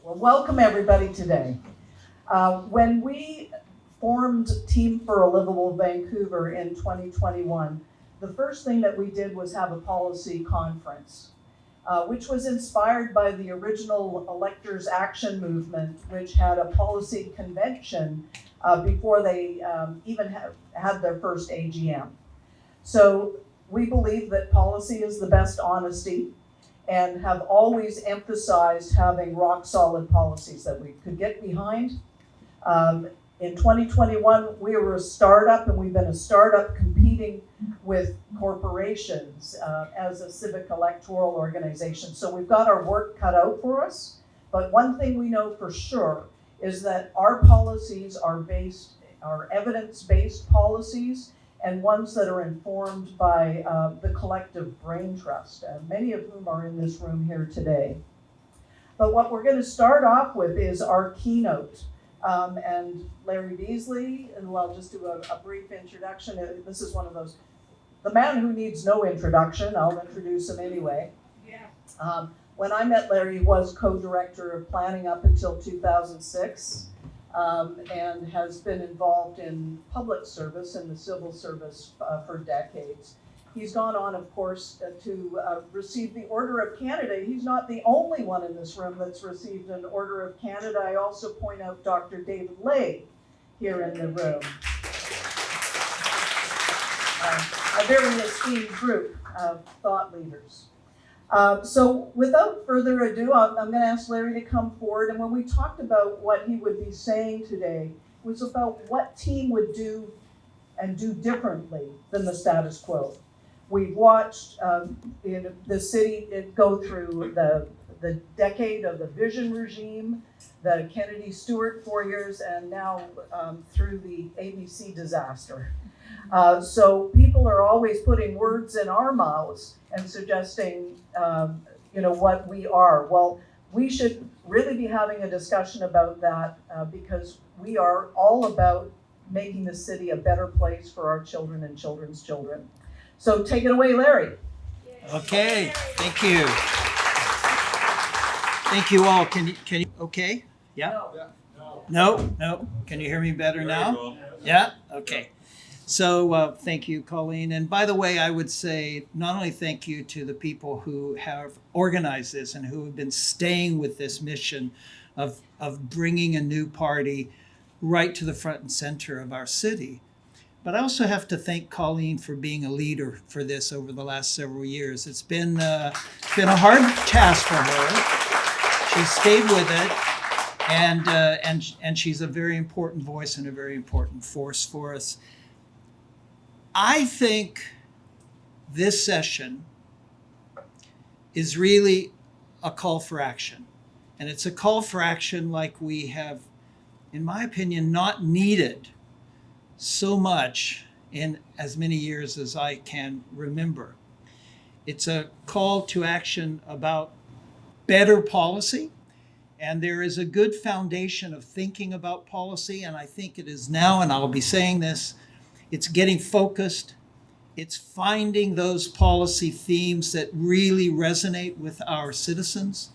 Well, welcome everybody today. When we formed Team for a Livable Vancouver in 2021, the first thing that we did was have a policy conference, which was inspired by the original Electors Action Movement, which had a policy convention before they even had their first AGM. So we believe that policy is the best honesty, and have always emphasized having rock solid policies that we could get behind. In 2021, we were a startup, and we've been a startup competing with corporations as a civic electoral organization. So we've got our work cut out for us. But one thing we know for sure is that our policies are evidence-based policies, and ones that are informed by the collective brain trust, many of whom are in this room here today. But what we're going to start off with is our keynote. And Larry Beasley, and I'll just do a brief introduction. This is one of those, the man who needs no introduction. I'll introduce him anyway. Yeah. When I met Larry, he was co-director of planning up until 2006. And has been involved in public service and the civil service for decades. He's gone on, of course, to receive the Order of Canada. He's not the only one in this room that's received an Order of Canada. I also point out Dr. David Lay here in the room. A very esteemed group of thought leaders. So without further ado, I'm going to ask Larry to come forward. And when we talked about what he would be saying today, it was about what team would do and do differently than the status quo. We've watched the city go through the decade of the Vision regime, the Kennedy Stewart 4 years, and now through the ABC disaster. So people are always putting words in our mouths and suggesting, what we are. Well, we should really be having a discussion about that because we are all about making the city a better place for our children and children's children. So take it away, Larry. Okay, thank you. Thank you all. Can you okay? Yeah? No. Can you hear me better now? Yeah? Okay. So thank you, Colleen. And by the way, I would say not only thank you to the people who have organized this and who have been staying with this mission of bringing a new party right to the front and center of our city, but I also have to thank Colleen for being a leader for this over the last several years. It's been a hard task for her. She stayed with it, and she's a very important voice and a very important force for us. I think this session is really a call for action. And it's a call for action like we have, in my opinion, not needed so much in as many years as I can remember. It's a call to action about better policy. And there is a good foundation of thinking about policy. And I think it is now, and I'll be saying this, it's getting focused. It's finding those policy themes that really resonate with our citizens.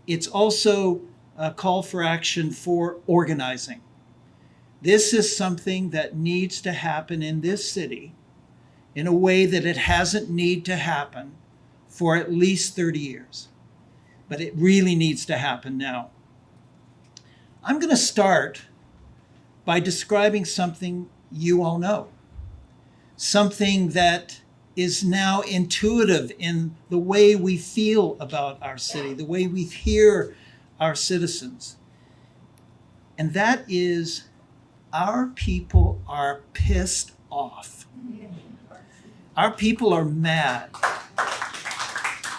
It's also a call for action for organizing. This is something that needs to happen in this city in a way that it hasn't need to happen for at least 30 years. But it really needs to happen now. I'm going to start by describing something you all know, something that is now intuitive in the way we feel about our city, the way we hear our citizens. And that is, our people are pissed off. Our people are mad.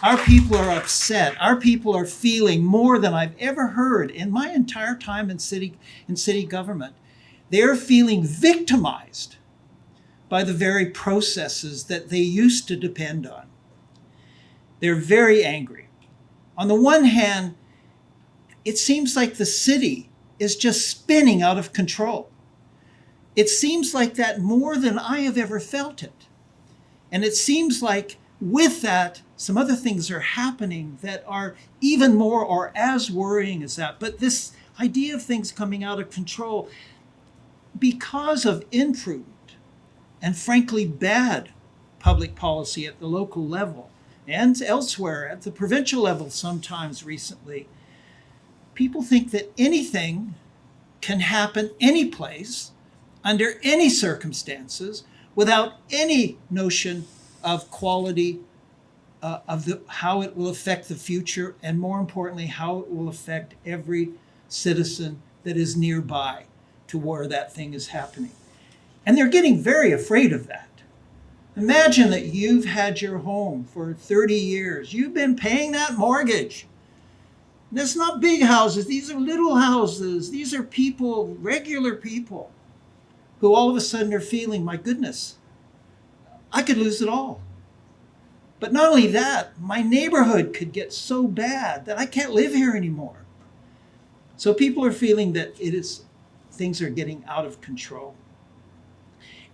Our people are upset. Our people are feeling more than I've ever heard in my entire time in city government. They're feeling victimized by the very processes that they used to depend on. They're very angry. On the one hand, it seems like the city is just spinning out of control. It seems like that more than I have ever felt it. And it seems like with that, some other things are happening that are even more or as worrying as that. But this idea of things coming out of control because of imprudent and frankly bad public policy at the local level and elsewhere at the provincial level sometimes recently, people think that anything can happen any place under any circumstances without any notion of quality how it will affect the future, and more importantly, how it will affect every citizen that is nearby to where that thing is happening. And they're getting very afraid of that. Imagine that you've had your home for 30 years. You've been paying that mortgage. That's not big houses. These are little houses. These are people, regular people, who all of a sudden are feeling, my goodness, I could lose it all. But not only that, my neighborhood could get so bad that I can't live here anymore. So people are feeling that things are getting out of control.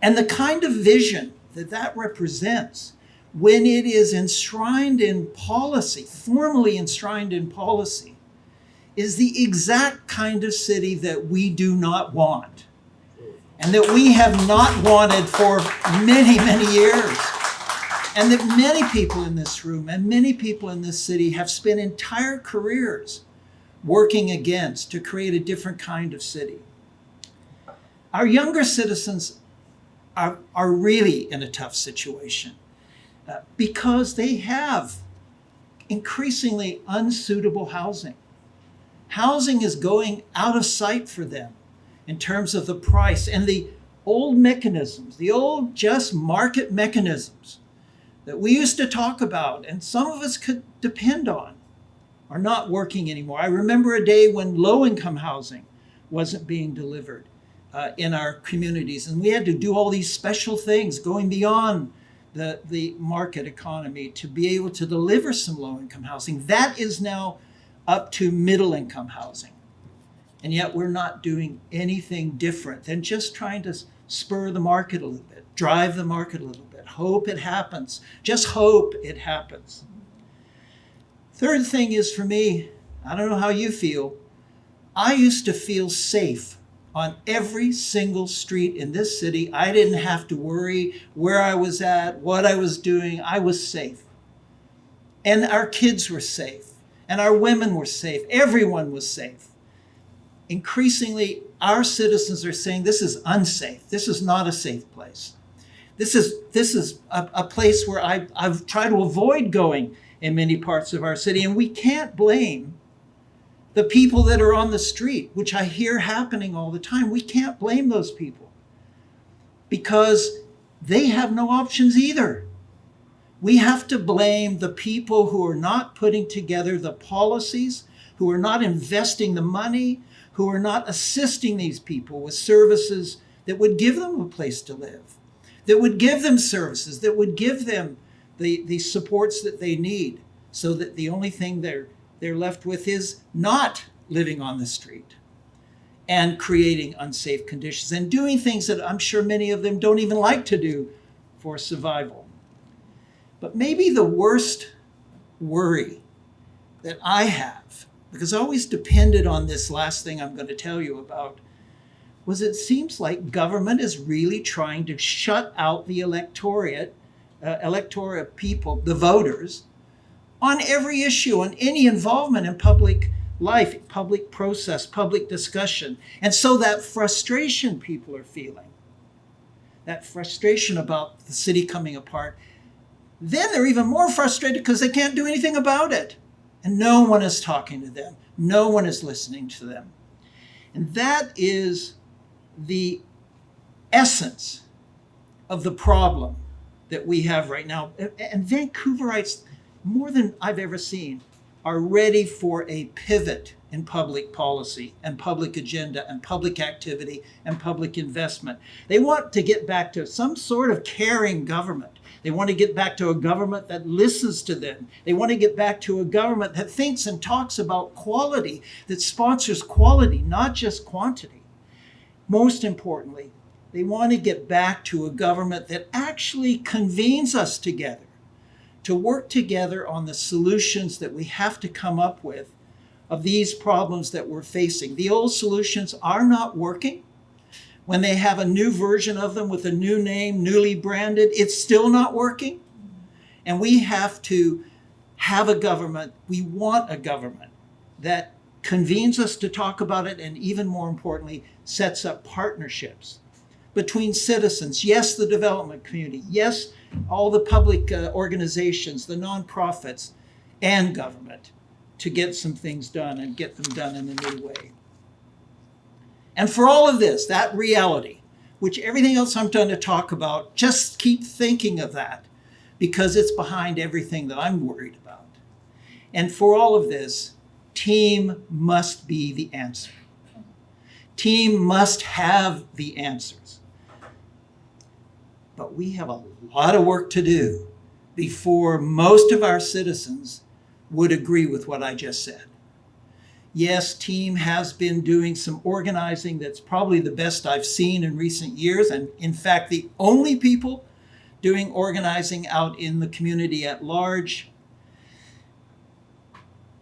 And the kind of vision that represents, when it is enshrined in policy, formally enshrined in policy, is the exact kind of city that we do not want, and that we have not wanted for many, many years. And that many people in this room and many people in this city have spent entire careers working against to create a different kind of city. Our younger citizens are really in a tough situation because they have increasingly unsuitable housing. Housing is going out of sight for them in terms of the price, and the old mechanisms, the old just market mechanisms that we used to talk about and some of us could depend on are not working anymore. I remember a day when low-income housing wasn't being delivered in our communities, and we had to do all these special things going beyond the market economy to be able to deliver some low-income housing. That is now up to middle-income housing. And yet we're not doing anything different than just trying to spur the market a little bit, drive the market a little bit, hope it happens, just hope it happens. Third thing is, for me, I don't know how you feel, I used to feel safe on every single street in this city. I didn't have to worry where I was at, what I was doing. I was safe. And our kids were safe. And our women were safe. Everyone was safe. Increasingly, our citizens are saying this is unsafe. This is not a safe place. This is a place where I've tried to avoid going in many parts of our city. And we can't blame the people that are on the street, which I hear happening all the time. We can't blame those people because they have no options either. We have to blame the people who are not putting together the policies, who are not investing the money, who are not assisting these people with services that would give them a place to live, that would give them services, that would give them the supports that they need, so that the only thing they're left with is not living on the street and creating unsafe conditions and doing things that I'm sure many of them don't even like to do for survival. But maybe the worst worry that I have, because I always depended on this last thing I'm going to tell you about, was it seems like government is really trying to shut out the electorate people, the voters, on every issue, on any involvement in public life, public process, public discussion. And so that frustration people are feeling, that frustration about the city coming apart, then they're even more frustrated because they can't do anything about it. And no one is talking to them. No one is listening to them. And that is the essence of the problem that we have right now. And Vancouverites, more than I've ever seen, are ready for a pivot in public policy and public agenda and public activity and public investment. They want to get back to some sort of caring government. They want to get back to a government that listens to them. They want to get back to a government that thinks and talks about quality, that sponsors quality, not just quantity. Most importantly, they want to get back to a government that actually convenes us together to work together on the solutions that we have to come up with of these problems that we're facing. The old solutions are not working. When they have a new version of them with a new name, newly branded, it's still not working. And we have to have a government, we want a government that convenes us to talk about it, and even more importantly, sets up partnerships between citizens, yes, the development community, yes, all the public organizations, the nonprofits, and government to get some things done and get them done in a new way. And for all of this, that reality, which everything else I'm going to talk about, just keep thinking of that because it's behind everything that I'm worried about. And for all of this, team must be the answer. Team must have the answers. But we have a lot of work to do before most of our citizens would agree with what I just said. Yes, team has been doing some organizing that's probably the best I've seen in recent years, and in fact, the only people doing organizing out in the community at large.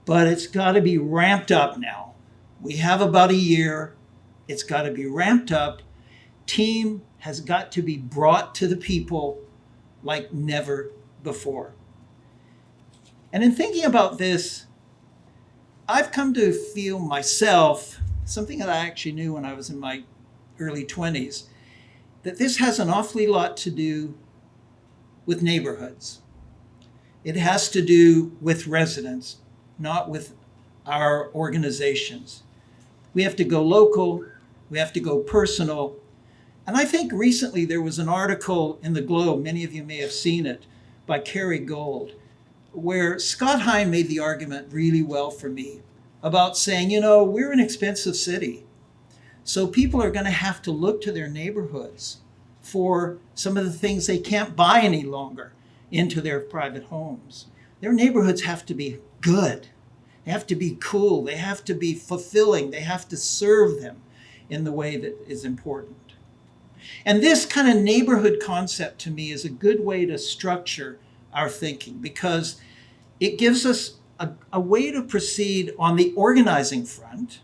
But it's got to be ramped up now. We have about a year. It's got to be ramped up. Team has got to be brought to the people like never before. And in thinking about this, I've come to feel myself, something that I actually knew when I was in my early 20s, that this has an awfully lot to do with neighborhoods. It has to do with residents, not with our organizations. We have to go local, we have to go personal. And I think recently there was an article in the Globe, many of you may have seen it, by Kerry Gold, where Scott Hine made the argument really well for me about saying, you know, we're an expensive city. So people are going to have to look to their neighborhoods for some of the things they can't buy any longer into their private homes. Their neighborhoods have to be good. They have to be cool. They have to be fulfilling. They have to serve them in the way that is important. And this kind of neighborhood concept to me is a good way to structure our thinking because it gives us a way to proceed on the organizing front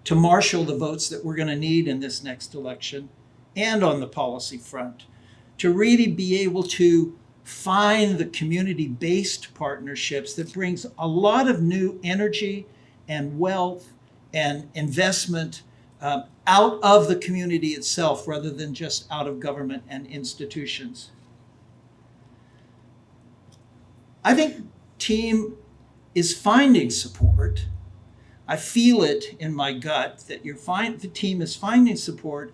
to marshal the votes that we're going to need in this next election, and on the policy front to really be able to find the community-based partnerships that brings a lot of new energy and wealth and investment out of the community itself rather than just out of government and institutions. I think team is finding support. I feel it in my gut that the team is finding support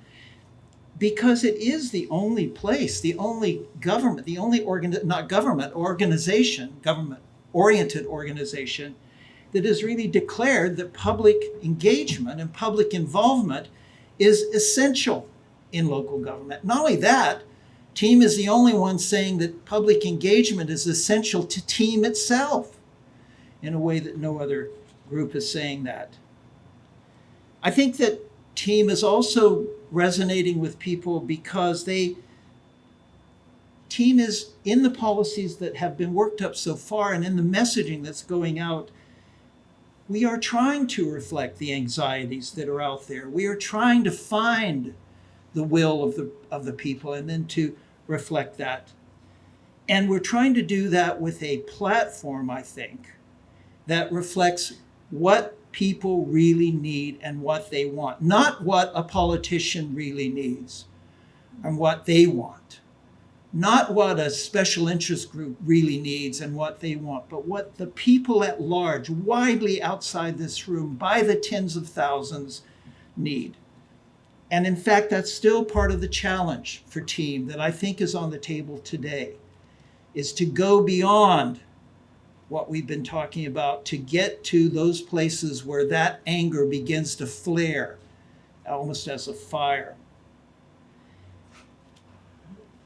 because it is the only place, the only government, the only government-oriented organization that has really declared that public engagement and public involvement is essential in local government. Not only that, team is the only one saying that public engagement is essential to team itself in a way that no other group is saying that. I think that team is also resonating with people because team is in the policies that have been worked up so far and in the messaging that's going out. We are trying to reflect the anxieties that are out there. We are trying to find the will of the people and then to reflect that. And we're trying to do that with a platform, I think, that reflects what people really need and what they want, not what a politician really needs and what they want, not what a special interest group really needs and what they want, but what the people at large, widely outside this room, by the tens of thousands, need. And in fact, that's still part of the challenge for team that I think is on the table today, is to go beyond what we've been talking about to get to those places where that anger begins to flare almost as a fire.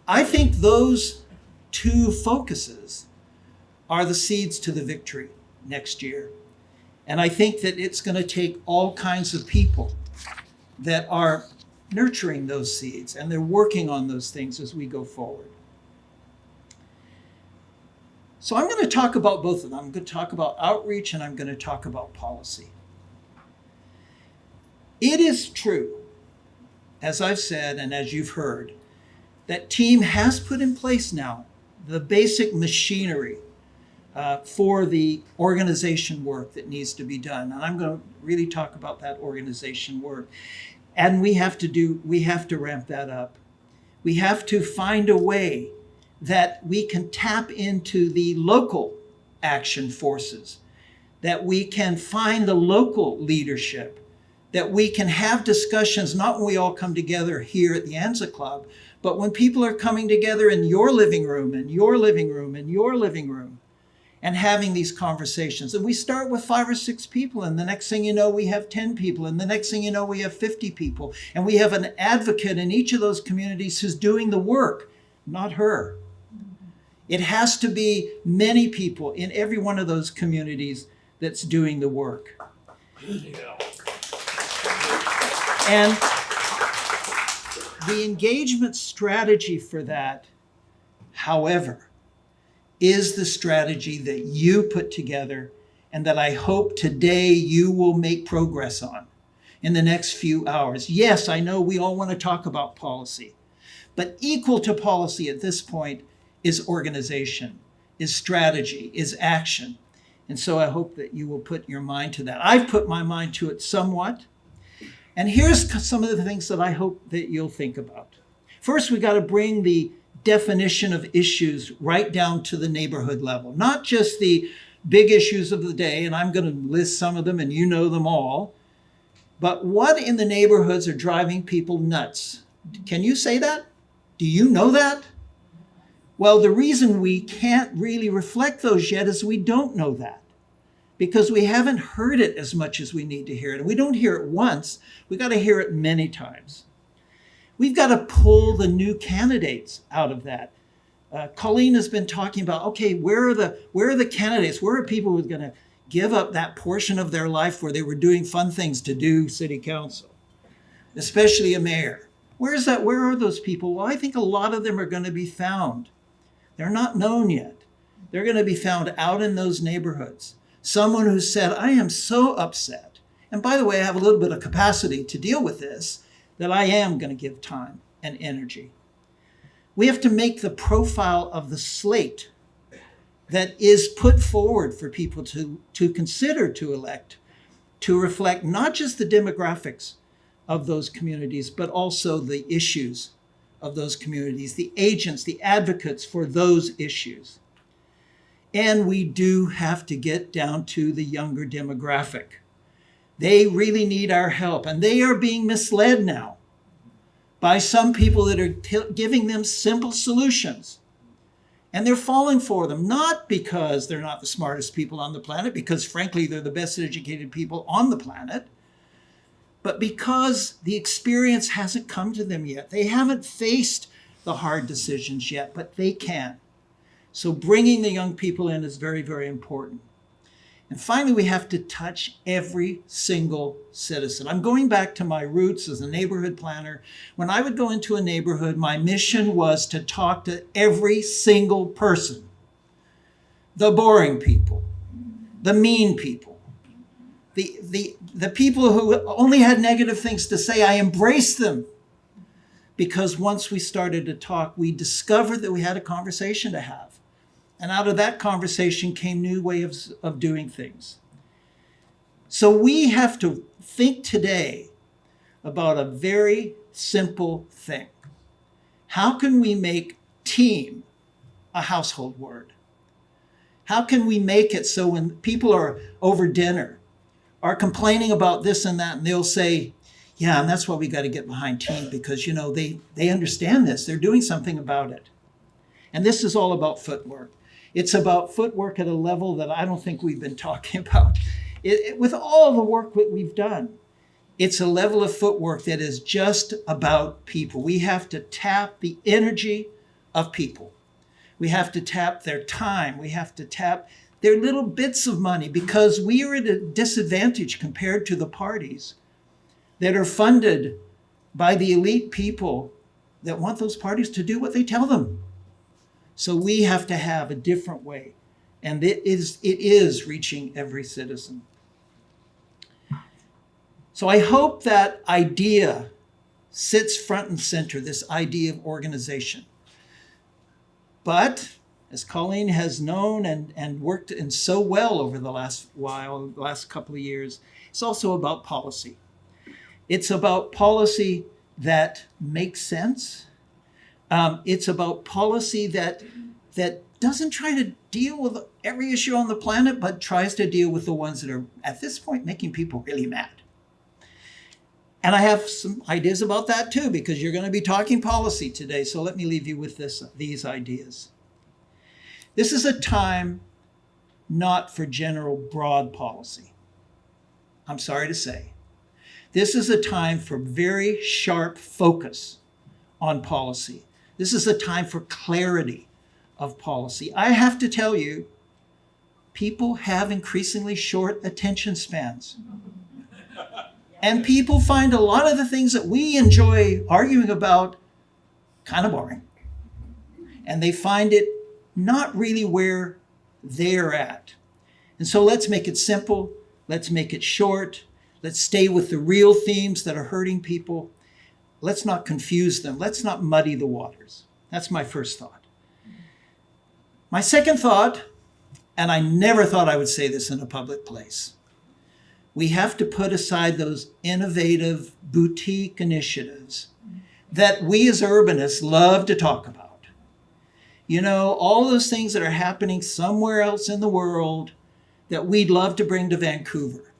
I think those two focuses are the seeds to the victory next year. And I think that it's going to take all kinds of people that are nurturing those seeds and they're working on those things as we go forward. So I'm going to talk about both of them. I'm going to talk about outreach and I'm going to talk about policy. It is true, as I've said and as you've heard, that TEAM has put in place now the basic machinery for the organization work that needs to be done. And I'm going to really talk about that organization work. And we have to ramp that up. We have to find a way that we can tap into the local action forces, that we can find the local leadership, that we can have discussions, not when we all come together here at the ANZA Club, but when people are coming together in your living room, and your living room, and your living room, and having these conversations. And we start with 5 or 6 people, and the next thing you know, we have 10 people, and the next thing you know, we have 50 people. And we have an advocate in each of those communities who's doing the work, not her. It has to be many people in every one of those communities that's doing the work. And the engagement strategy for that, however, is the strategy that you put together and that I hope today you will make progress on in the next few hours. Yes, I know we all want to talk about policy, but equal to policy at this point is organization, is strategy, is action. And so I hope that you will put your mind to that. I've put my mind to it somewhat. And here's some of the things that I hope that you'll think about. First, we got to bring the definition of issues right down to the neighborhood level, not just the big issues of the day, and I'm going to list some of them and you know them all, but what in the neighborhoods are driving people nuts? Can you say that? Do you know that? Well, the reason we can't really reflect those yet is we don't know that, because we haven't heard it as much as we need to hear it. And we don't hear it once, we got to hear it many times. We've got to pull the new candidates out of that. Colleen has been talking about, okay, where are the candidates? Where are people who are going to give up that portion of their life where they were doing fun things to do city council, especially a mayor? Where is that? Where are those people? Well, I think a lot of them are going to be found. They're not known yet. They're going to be found out in those neighborhoods. Someone who said, I am so upset. And by the way, I have a little bit of capacity to deal with this, that I am going to give time and energy. We have to make the profile of the slate that is put forward for people to consider to elect, to reflect not just the demographics of those communities, but also the issues of those communities, the agents, the advocates for those issues. And we do have to get down to the younger demographic. They really need our help, and they are being misled now by some people that are giving them simple solutions. And they're falling for them, not because they're not the smartest people on the planet, because frankly, they're the best educated people on the planet, but because the experience hasn't come to them yet. They haven't faced the hard decisions yet, but they can. So bringing the young people in is very, very important. And finally, we have to touch every single citizen. I'm going back to my roots as a neighborhood planner. When I would go into a neighborhood, my mission was to talk to every single person. The boring people, the mean people, the people who only had negative things to say. I embraced them, because once we started to talk, we discovered that we had a conversation to have. And out of that conversation came new ways of doing things. So we have to think today about a very simple thing. How can we make team a household word? How can we make it so when people are over dinner, are complaining about this and that, and they'll say, yeah, and that's why we got to get behind team, because, you know, they understand this. They're doing something about it. And this is all about footwork. It's about footwork at a level that I don't think we've been talking about. With all the work that we've done, it's a level of footwork that is just about people. We have to tap the energy of people. We have to tap their time. We have to tap their little bits of money, because we are at a disadvantage compared to the parties that are funded by the elite people that want those parties to do what they tell them. So we have to have a different way And it is reaching every citizen. So I hope that idea sits front and center, this idea of organization. But as Colleen has known and worked in so well over the last couple of years, it's also about policy. It's about policy that makes sense. It's about policy that doesn't try to deal with every issue on the planet, but tries to deal with the ones that are, at this point, making people really mad. And I have some ideas about that too, because you're going to be talking policy today. So let me leave you with these ideas. This is a time not for general broad policy. I'm sorry to say. This is a time for very sharp focus on policy. This is a time for clarity of policy. I have to tell you, people have increasingly short attention spans. And people find a lot of the things that we enjoy arguing about kind of boring. And they find it not really where they're at. And so let's make it simple. Let's make it short. Let's stay with the real themes that are hurting people. Let's not confuse them. Let's not muddy the waters. That's my first thought. My second thought, and I never thought I would say this in a public place, we have to put aside those innovative boutique initiatives that we as urbanists love to talk about. You know, all those things that are happening somewhere else in the world that we'd love to bring to Vancouver.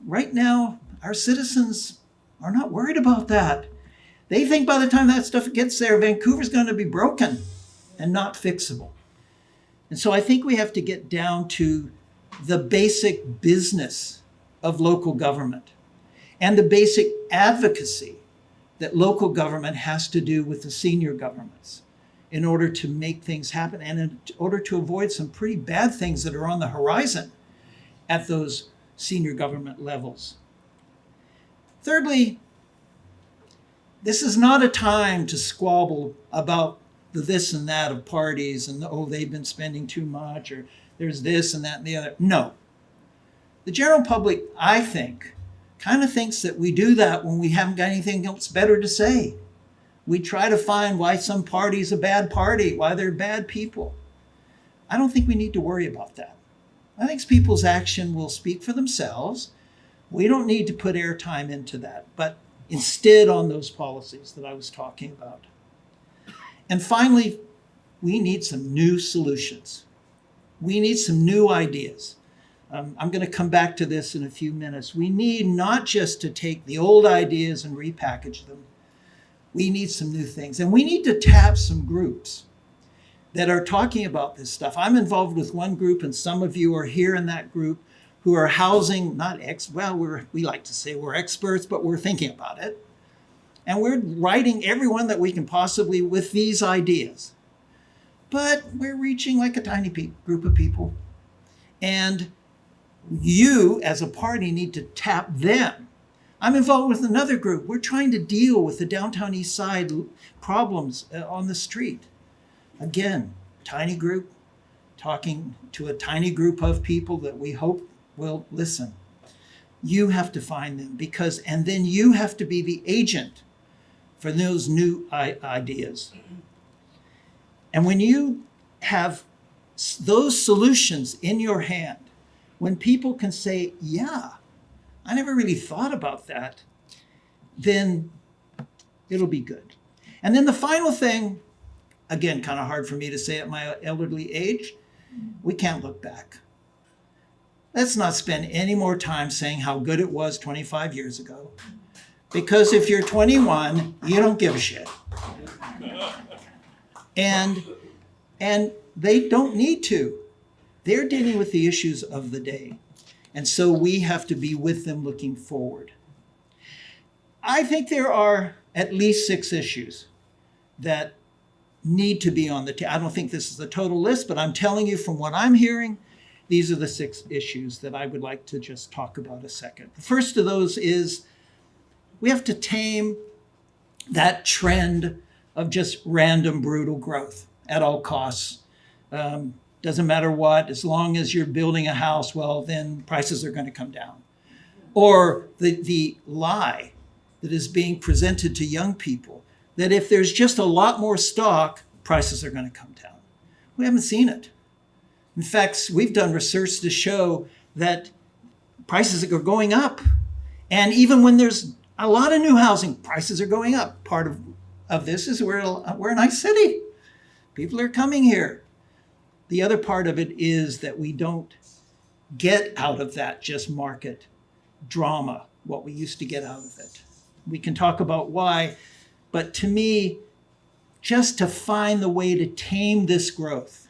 Right now, our citizens are not worried about that. They think by the time that stuff gets there, Vancouver's going to be broken and not fixable. And so I think we have to get down to the basic business of local government and the basic advocacy that local government has to do with the senior governments in order to make things happen and in order to avoid some pretty bad things that are on the horizon at those senior government levels. Thirdly, this is not a time to squabble about the this and that of parties and, oh, they've been spending too much, or there's this and that and the other. No. The general public, I think, kind of thinks that we do that when we haven't got anything else better to say. We try to find why some party's a bad party, why they're bad people. I don't think we need to worry about that. I think people's action will speak for themselves. We don't need to put airtime into that, but instead on those policies that I was talking about. And finally, we need some new solutions. We need some new ideas. I'm going to come back to this in a few minutes. We need not just to take the old ideas and repackage them. We need some new things. And we need to tap some groups that are talking about this stuff. I'm involved with one group, and some of you are here in that group, who are housing, we like to say we're experts, but we're thinking about it. And we're writing everyone that we can possibly with these ideas. But we're reaching like a tiny group of people. And you, as a party, need to tap them. I'm involved with another group. We're trying to deal with the downtown east side problems on the street. Again, tiny group, talking to a tiny group of people that we hope will listen. You have to find them and then you have to be the agent for those new ideas. And when you have those solutions in your hand, when people can say, yeah, I never really thought about that, then it'll be good. And then the final thing, again, kind of hard for me to say at my elderly age, we can't look back. Let's not spend any more time saying how good it was 25 years ago. Because if you're 21, you don't give a shit. And they don't need to. They're dealing with the issues of the day. And so we have to be with them looking forward. I think there are at least 6 issues that need to be on the table. I don't think this is the total list, but I'm telling you from what I'm hearing, these are the 6 issues that I would like to just talk about a second. The first of those is we have to tame that trend of just random brutal growth at all costs. Doesn't matter what, as long as you're building a house, well, then prices are going to come down. Or the lie that is being presented to young people, that if there's just a lot more stock, prices are going to come down. We haven't seen it. In fact, we've done research to show that prices are going up. And even when there's a lot of new housing, prices are going up. Part of this is we're a nice city. People are coming here. The other part of it is that we don't get out of that just market drama, what we used to get out of it. We can talk about why, but to me, just to find the way to tame this growth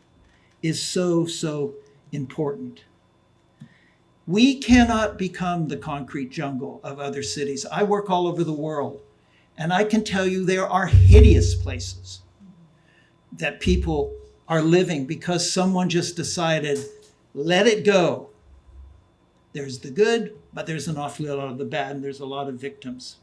is so, so important. We cannot become the concrete jungle of other cities. I work all over the world, and I can tell you there are hideous places that people are living because someone just decided, let it go. There's the good, but there's an awful lot of the bad, and there's a lot of victims.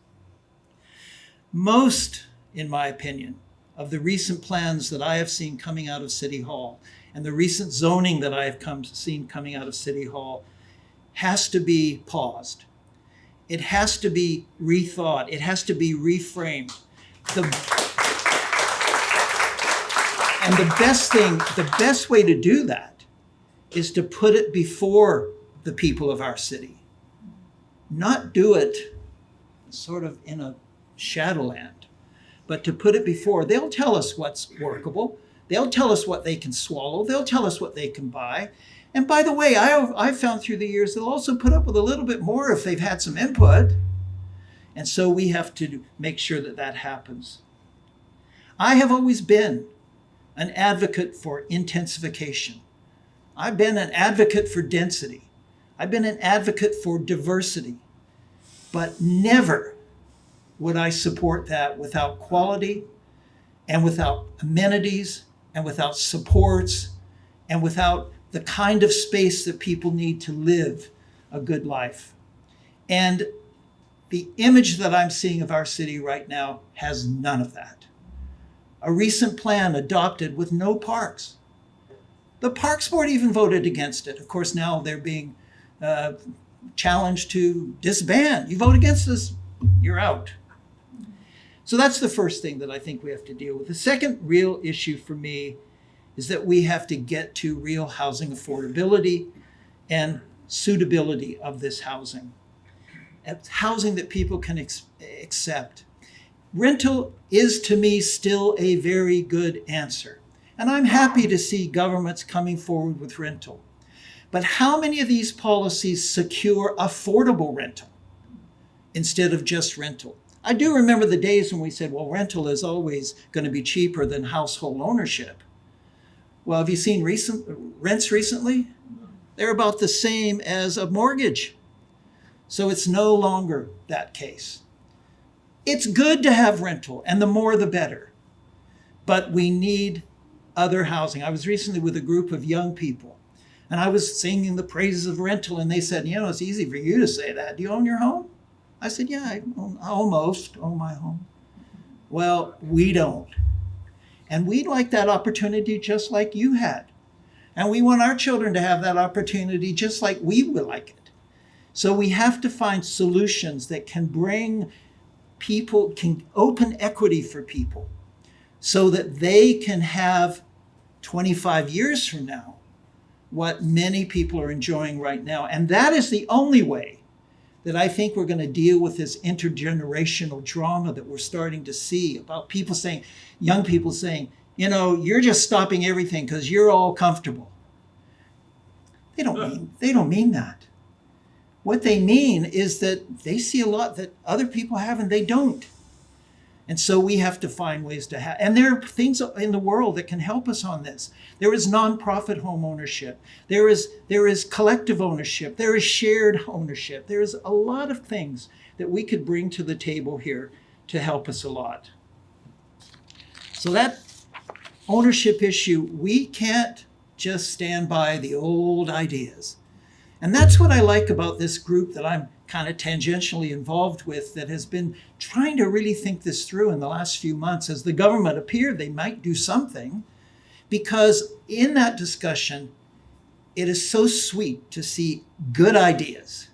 Most, in my opinion, of the recent plans that I have seen coming out of City Hall and the recent zoning that I have seen coming out of City Hall has to be paused. It has to be rethought. It has to be reframed. And the best way to do that is to put it before the people of our city. Not do it sort of in a shadowland, but to put it before. They'll tell us what's workable. They'll tell us what they can swallow. They'll tell us what they can buy. And by the way, I've found through the years, they'll also put up with a little bit more if they've had some input. And so we have to make sure that that happens. I have always been an advocate for intensification. I've been an advocate for density. I've been an advocate for diversity. But never would I support that without quality and without amenities and without supports and without the kind of space that people need to live a good life. And the image that I'm seeing of our city right now has none of that. A recent plan adopted with no parks. The Parks Board even voted against it. Of course, now they're being challenged to disband. You vote against this, you're out. So that's the first thing that I think we have to deal with. The second real issue for me is that we have to get to real housing affordability and suitability of this housing. It's housing that people can accept. Rental is, to me, still a very good answer. And I'm happy to see governments coming forward with rental. But how many of these policies secure affordable rental instead of just rental? I do remember the days when we said, well, rental is always going to be cheaper than household ownership. Well, have you seen rents recently? They're about the same as a mortgage. So it's no longer that case. It's good to have rental, and the more the better. But we need other housing. I was recently with a group of young people, and I was singing the praises of rental, and they said, you know, it's easy for you to say that. Do you own your home? I said, yeah, I almost own my home. Well, we don't. And we'd like that opportunity just like you had. And we want our children to have that opportunity just like we would like it. So we have to find solutions that can bring people, can open equity for people so that they can have 25 years from now what many people are enjoying right now. And that is the only way that I think we're going to deal with this intergenerational drama that we're starting to see about people saying, young people saying, you know, you're just stopping everything because you're all comfortable. They don't mean that. What they mean is that they see a lot that other people have and they don't. And so we have to find ways to have, and there are things in the world that can help us on this. There is nonprofit home ownership. There is collective ownership. There is shared ownership. There is a lot of things that we could bring to the table here to help us a lot. So that ownership issue, we can't just stand by the old ideas. And that's what I like about this group that I'm kind of tangentially involved with that has been trying to really think this through in the last few months. As the government appeared they might do something, because in that discussion, it is so sweet to see good ideas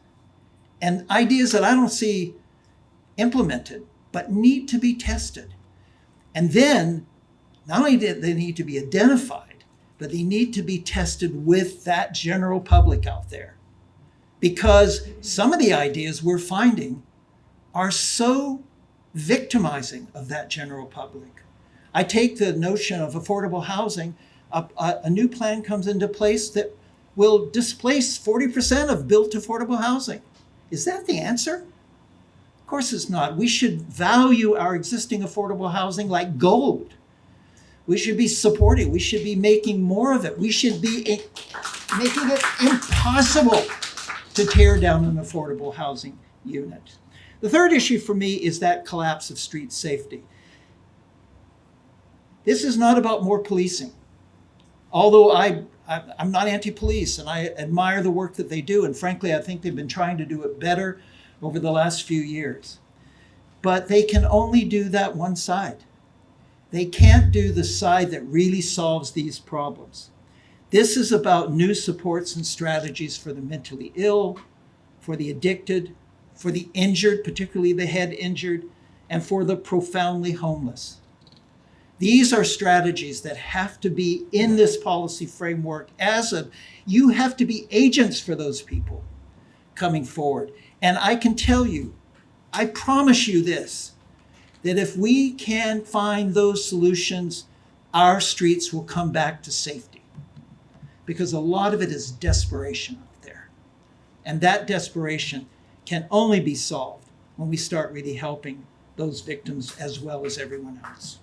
and ideas that I don't see implemented, but need to be tested. And then not only do they need to be identified, but they need to be tested with that general public out there. Because some of the ideas we're finding are so victimizing of that general public. I take the notion of affordable housing, a new plan comes into place that will displace 40% of built affordable housing. Is that the answer? Of course it's not. We should value our existing affordable housing like gold. We should be supporting, we should be making more of it. We should be making it impossible to tear down an affordable housing unit. The third issue for me is that collapse of street safety. This is not about more policing. Although I'm not anti-police and I admire the work that they do, and frankly, I think they've been trying to do it better over the last few years. But they can only do that one side. They can't do the side that really solves these problems. This is about new supports and strategies for the mentally ill, for the addicted, for the injured, particularly the head injured, and for the profoundly homeless. These are strategies that have to be in this policy framework you have to be agents for those people coming forward. And I can tell you, I promise you this, that if we can find those solutions, our streets will come back to safety. Because a lot of it is desperation out there. And that desperation can only be solved when we start really helping those victims as well as everyone else.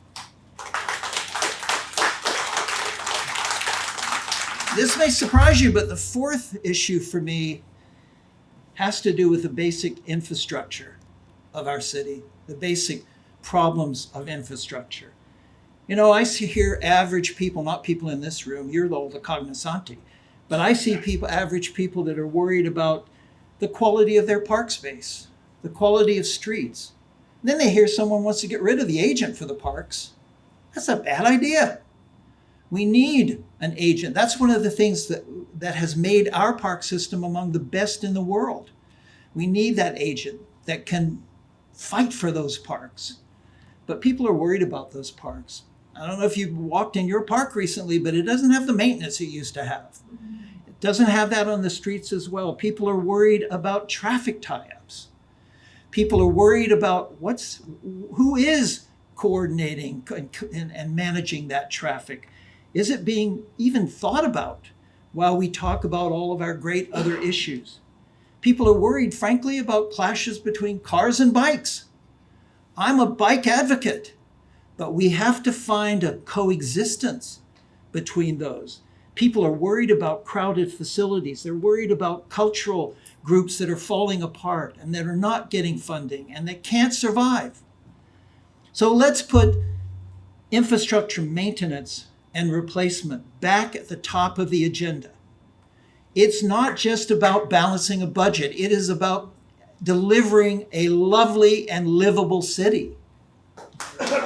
This may surprise you, but the fourth issue for me has to do with the basic infrastructure of our city, the basic problems of infrastructure. You know, I see here average people, not people in this room, you're all the cognoscenti, but I see average people that are worried about the quality of their park space, the quality of streets. And then they hear someone wants to get rid of the agent for the parks. That's a bad idea. We need an agent. That's one of the things that has made our park system among the best in the world. We need that agent that can fight for those parks. But people are worried about those parks. I don't know if you've walked in your park recently, but it doesn't have the maintenance it used to have. It doesn't have that on the streets as well. People are worried about traffic tie-ups. People are worried about who is coordinating and managing that traffic. Is it being even thought about while we talk about all of our great other issues? People are worried, frankly, about clashes between cars and bikes. I'm a bike advocate, but we have to find a coexistence between those. People are worried about crowded facilities. They're worried about cultural groups that are falling apart and that are not getting funding and that can't survive. So let's put infrastructure maintenance and replacement back at the top of the agenda. It's not just about balancing a budget. It is about delivering a lovely and livable city. There's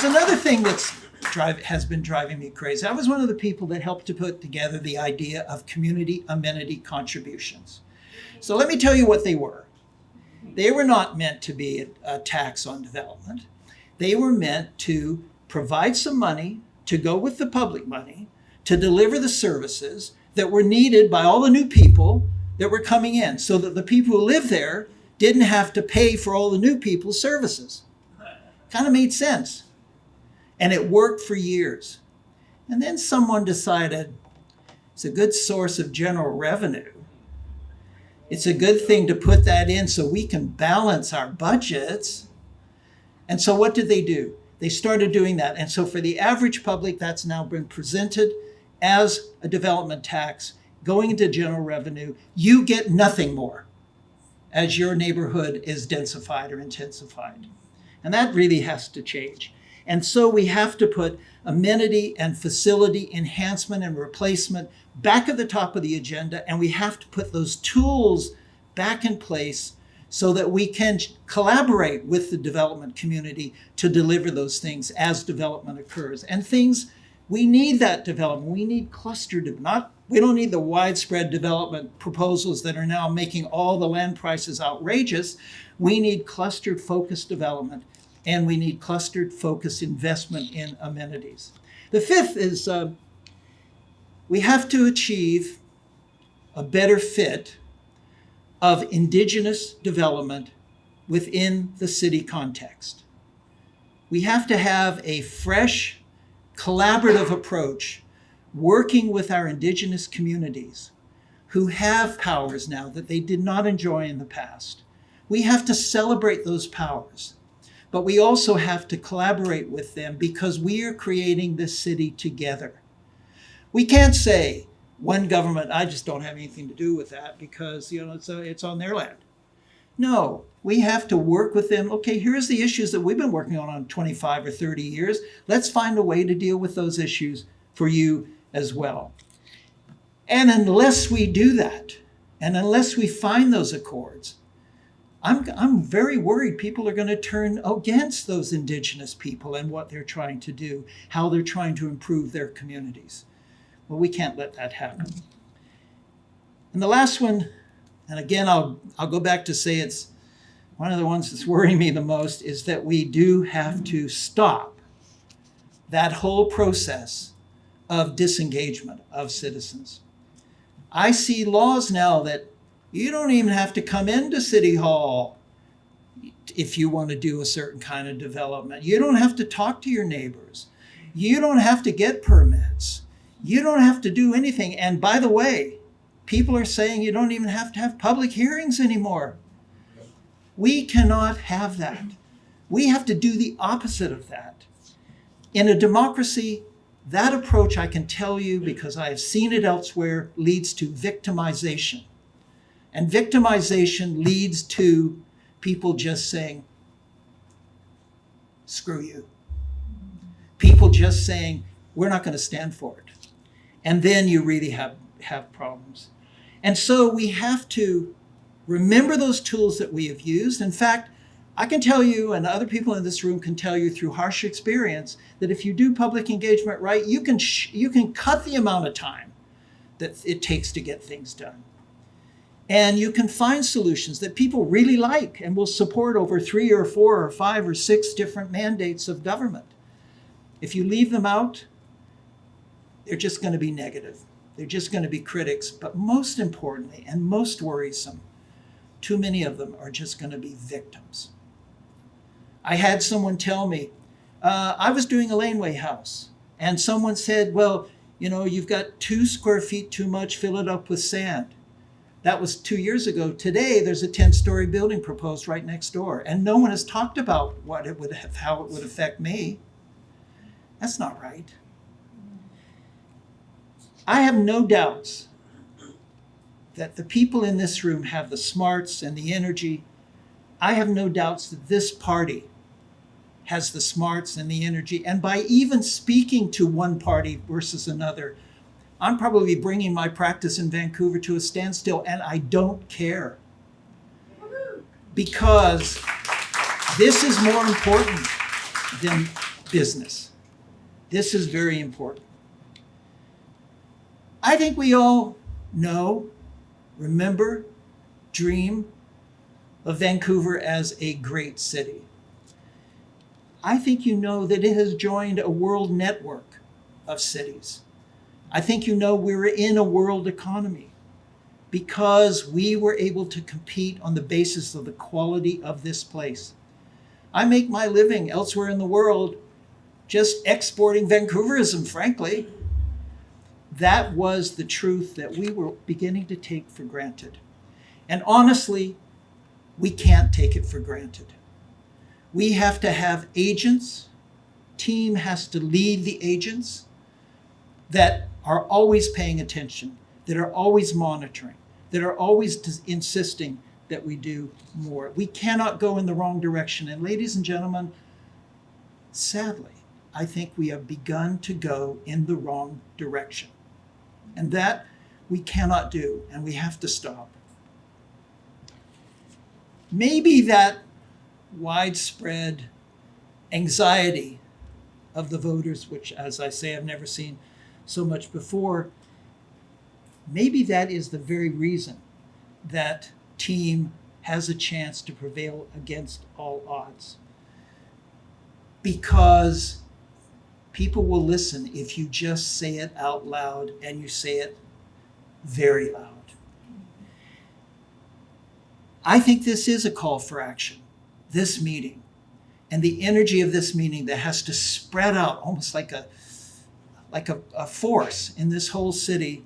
another thing has been driving me crazy. I was one of the people that helped to put together the idea of community amenity contributions. So let me tell you what they were. They were not meant to be a tax on development. They were meant to provide some money to go with the public money to deliver the services that were needed by all the new people that were coming in, so that the people who live there didn't have to pay for all the new people's services. Kind of made sense. And it worked for years. And then someone decided it's a good source of general revenue. It's a good thing to put that in so we can balance our budgets. And so what did they do? They started doing that. And so for the average public, that's now been presented as a development tax going into general revenue. You get nothing more as your neighborhood is densified or intensified. And that really has to change. And so we have to put amenity and facility enhancement and replacement back at the top of the agenda. And we have to put those tools back in place so that we can collaborate with the development community to deliver those things as development occurs. And things, we need that development. We need clustered, we don't need the widespread development proposals that are now making all the land prices outrageous. We need clustered focused development, and we need clustered focused investment in amenities. The fifth is we have to achieve a better fit of Indigenous development within the city context. We have to have a fresh, collaborative approach working with our Indigenous communities who have powers now that they did not enjoy in the past. We have to celebrate those powers, but we also have to collaborate with them because we are creating this city together. We can't say, one government, I just don't have anything to do with that because it's on their land. No, we have to work with them. Okay, here's the issues that we've been working on 25 or 30 years. Let's find a way to deal with those issues for you as well. And unless we do that, and unless we find those accords, I'm very worried people are going to turn against those Indigenous people and what they're trying to do, how they're trying to improve their communities. Well, we can't let that happen. And the last one, and again, I'll go back to say it's one of the ones that's worrying me the most, is that we do have to stop that whole process of disengagement of citizens. I see laws now that you don't even have to come into City Hall if you want to do a certain kind of development. You don't have to talk to your neighbors. You don't have to get permits. You don't have to do anything. And by the way, people are saying you don't even have to have public hearings anymore. We cannot have that. We have to do the opposite of that. In a democracy, that approach, I can tell you because I have seen it elsewhere, leads to victimization. And victimization leads to people just saying, screw you. People just saying, we're not going to stand for it. And then you really have problems. And so we have to remember those tools that we have used. In fact, I can tell you, and other people in this room can tell you through harsh experience, that if you do public engagement right, you can cut the amount of time that it takes to get things done. And you can find solutions that people really like and will support over 3 or 4 or 5 or 6 different mandates of government. If you leave them out, they're just going to be negative. They're just going to be critics. But most importantly, and most worrisome, too many of them are just going to be victims. I had someone tell me, I was doing a laneway house, and someone said, well, you've got 2 square feet too much, fill it up with sand. That was 2 years ago. Today, there's a 10-story building proposed right next door, and no one has talked about how it would affect me. That's not right. I have no doubts that the people in this room have the smarts and the energy. I have no doubts that this party has the smarts and the energy. And by even speaking to one party versus another, I'm probably bringing my practice in Vancouver to a standstill, and I don't care. Because this is more important than business. This is very important. I think we all know, remember, dream of Vancouver as a great city. I think you know that it has joined a world network of cities. I think you know we're in a world economy because we were able to compete on the basis of the quality of this place. I make my living elsewhere in the world just exporting Vancouverism, frankly. That was the truth that we were beginning to take for granted. And honestly, we can't take it for granted. We have to have agents. Team has to lead the agents that are always paying attention, that are always monitoring, that are always insisting that we do more. We cannot go in the wrong direction. And ladies and gentlemen, sadly, I think we have begun to go in the wrong direction. And that we cannot do, and we have to stop. maybe that widespread anxiety of the voters, which, as I say, I've never seen so much before, maybe that is the very reason that team has a chance to prevail against all odds. Because people will listen if you just say it out loud, and you say it very loud. I think this is a call for action, this meeting, and the energy of this meeting that has to spread out almost like a force in this whole city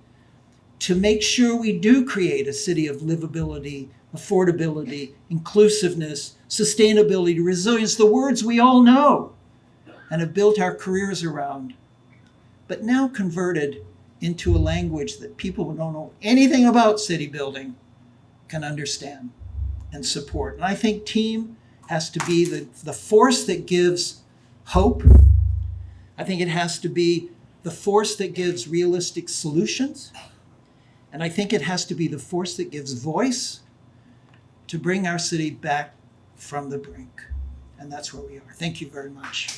to make sure we do create a city of livability, affordability, inclusiveness, sustainability, resilience, the words we all know and have built our careers around, but now converted into a language that people who don't know anything about city building can understand and support. And I think team has to be the force that gives hope. I think it has to be the force that gives realistic solutions. And I think it has to be the force that gives voice to bring our city back from the brink. And that's where we are. Thank you very much.